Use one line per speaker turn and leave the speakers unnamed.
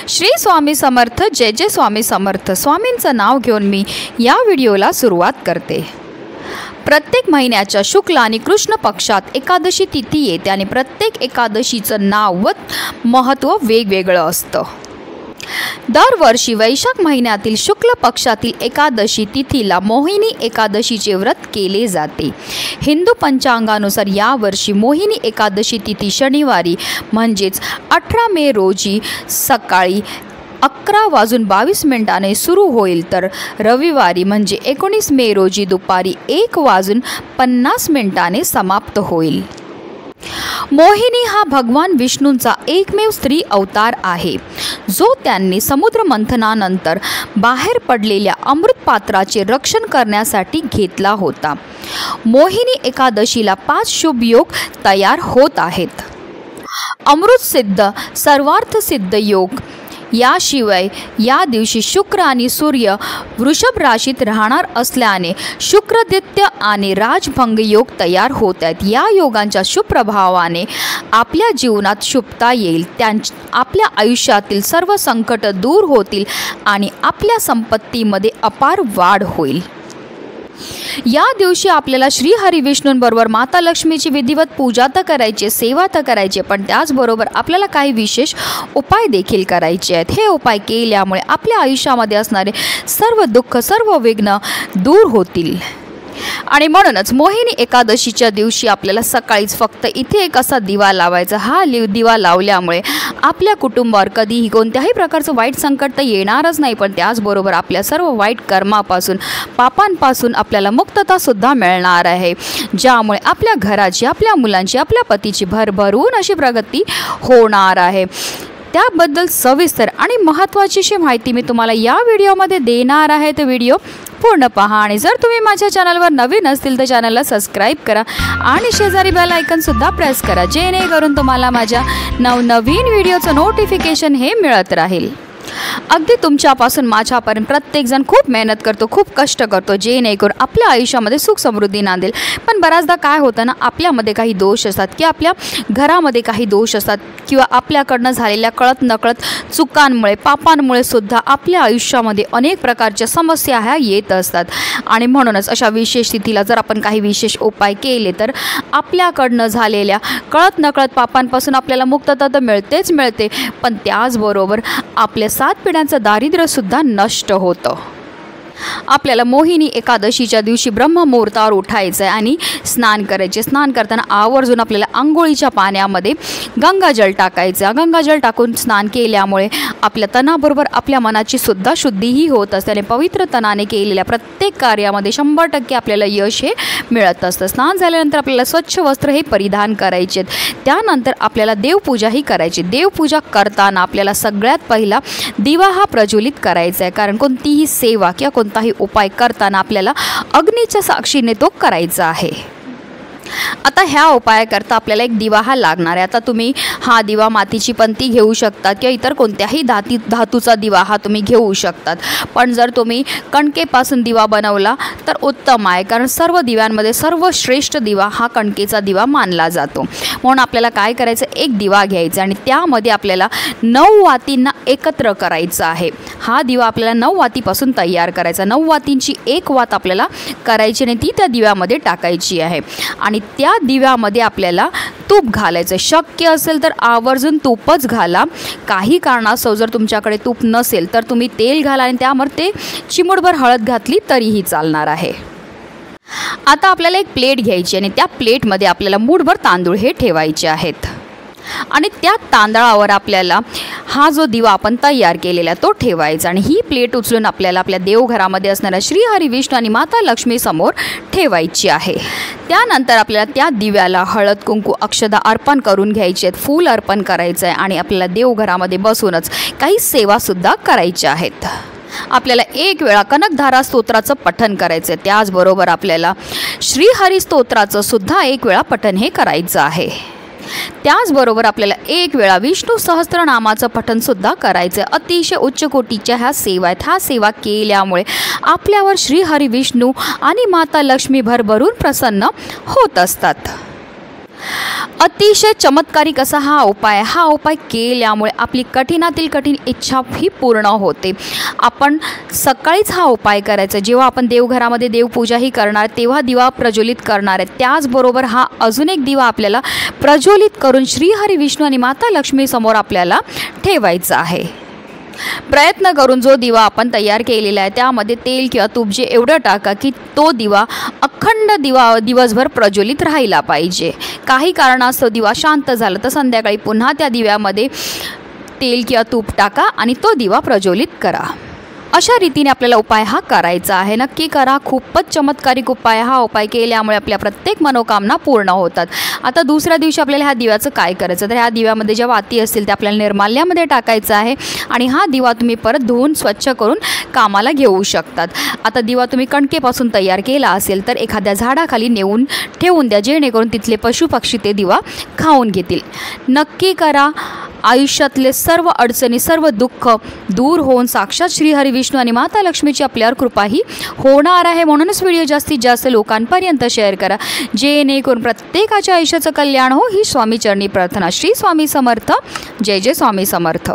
श्री स्वामी समर्थ, जय जय स्वामी समर्थ। स्वामींचं नाव घेऊन मी या व्हिडिओला सुरुवात करते। प्रत्येक महिन्याच्या शुक्ल आणि कृष्ण पक्षात एकादशी तिथी येते आणि प्रत्येक एकादशीचं नाव व महत्त्व वेगवेगळं असतं। दरवर्षी वैशाख महिन्यातील शुक्ल पक्षातील एकादशी तिथीला मोहिनी एकादशीचे व्रत केले जाते। हिंदू पंचांगानुसार यावर्षी मोहिनी एकादशी तिथी शनिवारी म्हणजेच 18 मे रोजी सकाळी 11:22 सुरू होईल, तर रविवारी म्हणजे 19 मे रोजी दुपारी 1:50 समाप्त होईल। मोहिनी हा भगवान विष्णूंचा एकमेव स्त्री अवतार आहे, जो त्यांनी समुद्र मंथनानंतर बाहेर पडलेल्या अमृत पात्राचे रक्षण करण्यासाठी घेतला होता। मोहिनी एकादशीला 5 शुभ योग तयार होत आहेत। अमृत सिद्ध, सर्वार्थ सिद्ध योग। याशिवाय या दिवशी शुक्र आणि सूर्य वृषभ राशीत राहणार असल्याने शुक्रदित्य आणि राजभंग योग तयार होत आहेत। या योगांच्या शुभ प्रभावाने आपल्या जीवनात शुभता येईल, आपल्या आयुष्यातील सर्व संकट दूर होतील आणि आपल्या संपत्तीमध्ये अपार वाढ होईल। या दिवशी आपल्याला श्री हरी विष्णूंबरोबर माता लक्ष्मीची विधिवत पूजा तर करायची, सेवा तर करायची, पण त्याचबरोबर आपल्याला काही विशेष उपाय देखील करायचे आहेत। हे उपाय केल्यामुळे आपल्या आयुष्यामध्ये असणारे सर्व दुःख, सर्व विघ्न दूर होतील। आणि म्हणूनच मोहिनी एकादशीच्या दिवशी आपल्याला सकाळीच फक्त इथे एक असा दिवा लावायचा। हा दिवा लावल्यामुळे आपल्या कुटुंबावर कधीही कोणत्याही प्रकारचं वाईट संकट तर येणारच नाही, पण त्याचबरोबर आपल्या सर्व वाईट कर्मापासून, पापांपासून आपल्याला मुक्ततासुद्धा मिळणार आहे, ज्यामुळे आपल्या घराची, आपल्या मुलांची, आपल्या पतीची भरभरून अशी प्रगती होणार आहे। त्याबद्दल सविस्तर आणि महत्त्वाची अशी माहिती मी तुम्हाला या व्हिडिओमध्ये देणार आहे, तर व्हिडिओ पूर्ण पहा। आणि जर तुम्ही माझ्या चॅनलवर नवीन असतील तर चॅनलला सबस्क्राईब करा आणि शेजारी बेल आयकॉनसुद्धा प्रेस करा, जेणेकरून तुम्हाला माझ्या नवनवीन व्हिडिओचं नोटिफिकेशन हे मिळत राहील। अगदी तुमच्यापासून माझ्यापर्यंत प्रत्येकजण खूप मेहनत करतो, खूप कष्ट करतो, जेणेकरून आपल्या आयुष्यामध्ये सुख समृद्धी नांदेल। पण बऱ्याचदा काय होतं ना, आपल्यामध्ये काही दोष असतात की आपल्या घरामध्ये काही दोष असतात किंवा आपल्याकडनं झालेल्या कळत नकळत चुकांमुळे, पापांमुळे सुद्धा आपल्या आयुष्यामध्ये अनेक प्रकारच्या समस्या ह्या येत असतात। आणि म्हणूनच अशा विशेष तिथीला जर आपण काही विशेष उपाय केले तर आपल्याकडनं झालेल्या कळत नकळत पापांपासून आपल्याला मुक्तता तर मिळतेच मिळते, पण त्याचबरोबर आपल्या 7 पिढ्यांचं दारिद्र्यसुद्धा नष्ट होतं। आपल्याला मोहिनी एकादशीच्या दिवशी ब्रह्ममुहूर्तावर उठायचं आहे आणि स्नान करायचे। स्नान करताना आवर्जून आपल्याला अंघोळीच्या पाण्यामध्ये गंगाजल टाकायचं। गंगाजल टाकून स्नान केल्यामुळे आपल्या तनाबरोबर आपल्या मनाची सुद्धा शुद्धीही होत असते आणि पवित्र तनाने केलेल्या प्रत्येक कार्यामध्ये 100% आपल्याला यश हे मिळत असतं। स्नान झाल्यानंतर आपल्याला स्वच्छ वस्त्र हे परिधान करायचे। त्यानंतर आपल्याला देवपूजाही करायची। देवपूजा करताना आपल्याला सगळ्यात पहिला दिवा हा प्रज्वलित करायचा आहे, कारण कोणतीही सेवा किंवा कोणताही उपाय करताना आपल्याला अग्नीच्या साक्षीने तो करायचा आहे। आता ह्या उपायाकरता आपल्याला एक दिवा हा लागणार आहे। आता तुम्ही हा दिवा मातीची पंती घेऊ शकतात किंवा इतर कोणत्याही धातूचा दिवा हा तुम्ही घेऊ शकतात, पण जर तुम्ही कणकेपासून दिवा बनवला तर उत्तम आहे, कारण सर्व दिव्यांमध्ये सर्वश्रेष्ठ दिवा हा कणकेचा दिवा मानला जातो। म्हणून आपल्याला काय करायचं, एक दिवा घ्यायचा आणि त्यामध्ये आपल्याला 9 वातींना एकत्र करायचं आहे। हा दिवा आपल्याला 9 वातीपासून तयार करायचा। 9 वातींची एक वात आपल्याला करायची आणि ती त्या दिव्यामध्ये टाकायची आहे आणि त्या दिव्यामध्ये आपल्याला तूप घालायचं। शक्य असेल तर आवर्जून तूपच घाला। काही कारणास्तव जर तुमच्याकडे तूप नसेल तर तुम्ही तेल घाला आणि त्यामध्ये चिमूटभर हळद घातली तरीही चालणार आहे। आता आपल्याला एक प्लेट घ्यायची आणि त्या प्लेटमध्ये आपल्याला मूठभर तांदूळ हे ठेवायचे आहेत आणि त्या तांदळावर आपल्याला हा जो दिवा आपण तयार केलेला तो ठेवायचा आणि ही प्लेट उचलून आपल्याला आपल्या देवघरामध्ये असणाऱ्या श्री हरी विष्णू आणि माता लक्ष्मी समोर ठेवायची आहे। त्यानंतर आपल्याला त्या दिव्याला हळद, कुंकू, अक्षदा अर्पण करून घ्यायचे आहेत, फूल अर्पण करायचं आहे आणि आपल्याला देवघरामध्ये बसूनच काही सेवासुद्धा करायच्या आहेत। आपल्याला एक वेळा कनकधारा स्तोत्राचं पठण करायचं आहे। त्याचबरोबर आपल्याला श्रीहरी स्तोत्राचं सुद्धा एक वेळा पठण हे करायचं आहे। त्याचबरोबर आपल्याला एक वेळा विष्णू सहस्त्रनामाचं पठणसुद्धा करायचं आहे। अतिशय उच्च कोटीच्या ह्या सेवा आहेत। ह्या सेवा केल्यामुळे आपल्यावर श्री हरी विष्णू आणि माता लक्ष्मी भरभरून प्रसन्न होत असतात। अतिशय चमत्कारिक असा हा उपाय केल्यामुळे आपली कठीणातील कठीण इच्छा ही पूर्ण होते। आपण सकाळीच हा उपाय करायचा, जेव्हा आपण देवघरामध्ये देवपूजाही करणार तेव्हा दिवा प्रज्वलित करणार आहे। त्याचबरोबर हा अजून एक दिवा आपल्याला प्रज्वलित करून श्रीहरी विष्णू आणि माता लक्ष्मी समोर आपल्याला ठेवायचा आहे। प्रयत्न करून जो दिवा आपण तयार केलेला आहे त्यामध्ये तेल किंवा तूप जे एवढं टाका की तो दिवा अखंड दिवसभर प्रज्वलित राहिला पाहिजे। काही कारणास्तव दिवा शांत झाला तर संध्याकाळी पुन्हा त्या दिव्यामध्ये तेल किंवा तूप टाका आणि तो दिवा प्रज्वलित करा। अशा रीतीने आपल्याला उपाय हा करायचा आहे। नक्की करा, खूपच चमत्कारिक उपाय। हा उपाय केल्यामुळे आपल्या प्रत्येक मनोकामना पूर्ण होतात। आता दुसऱ्या दिवशी आपल्याला ह्या दिव्याचं काय करायचं, तर ह्या दिव्यामध्ये ज्या वाती असतील त्या आपल्याला निर्माल्यामध्ये टाकायचं आहे आणि हा दिवा तुम्ही परत धुवून स्वच्छ करून कामाला घेऊ शकतात। आता दिवा तुम्ही कणकेपासून तयार केला असेल तर एखाद्या झाडाखाली नेऊन ठेवून द्या, जेणेकरून तिथले पशुपक्षी ते दिवा खाऊन घेतील। नक्की करा, आयुष्यातले सर्व अडचणी सर्व दुःख दूर होऊन साक्षात श्रीहरी विष्णू आणि माता लक्ष्मीची आपल्यावर कृपाही होणार आहे। म्हणूनच व्हिडिओ जास्तीत जास्त लोकांपर्यंत शेअर करा, जेणेकरून प्रत्येकाच्या आयुष्याचं कल्याण हो ही स्वामीचरणी प्रार्थना। श्री स्वामी समर्थ। जय जय स्वामी समर्थ।